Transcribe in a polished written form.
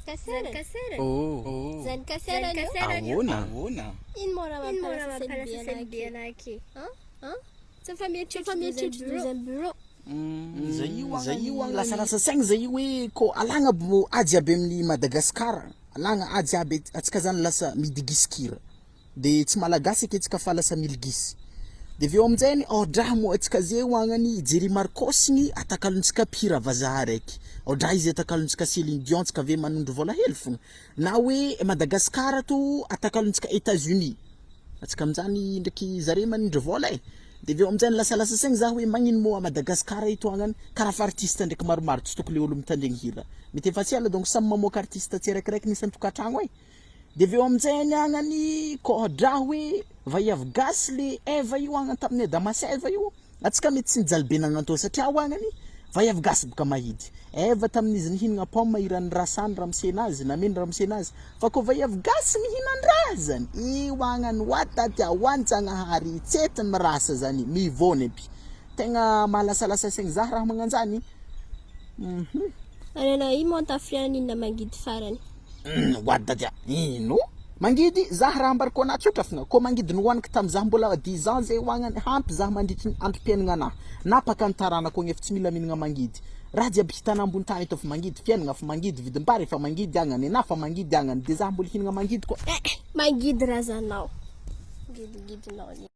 kasera. Oh. Zany kasera Ahoana? Ino mora mampalasasaby anaky? Tsy fa mietritry zany bureau. Zay io an lasa saigny zay io hoe ko alagna ady aby amin'ny Madagasikara, alagna ady aby atsika zany lasa midigisikira. De tsy malagasy aketsika fa lasa milgisy. De aveo aminjay odraha mo atsika zay hoagnany Jerry Marcos-gny atakalontsika pira vazaha raiky. Odraha izy atakalontsika Céline Dion tsika ave manondro vola hely fogna. Na hoe Madagasikara to atakalontsika États-Unis. Atsika aminjany ndraiky zare manindro vola e. De aveo aminjay lasa saigny za hoe magnino mo a Madagasikara ito agnany karaha fa artiste ndraiky maromaro tsy tokony le olo mitandregny hira. Mety efa tsiala donc samy mamoaka artiste tsiraikiraiky nisy tokantragno e. De aveo aminjay agnany ko odraha hoe vaiavy Gasy le Eva io agnany tamin'ny Damaseva io. Atsika mety tsy nijaly be nagnanto satria agnany vaiavy Gasy boka mahidy. Eva tamin'izy nihinagna pomme iran'ny rasany ramsenazy nameny ramsenazy. Fa ko vaiavy Gasy mihinan-draha zany. Io agnany wataty awantsagnaharry tsetiny mirasa zany mivôny aby. Tegna malasalasa saigny za raha magnanjany. Anana ino mo tafiriana inona mangidy farany? Wadadia ino? Mangidy za raha ambarako anazy tsotra fogna. Ko mangidy nohoaniky tamin'izah mbola 10 ans zay hoagnany hampy za mandritry androm-piainagna anahy. Napaka ny taranako agny efa tsy mila mihinagna mangidy. Raha jiaby hitanà ambony tany eto fa mangidy fiainagna fa mangidy vidim-bary efa mangidy agnany ena fa mangidy agnany de za mbola hinagna mangidy koa. Mangidy razanao. Gidinao.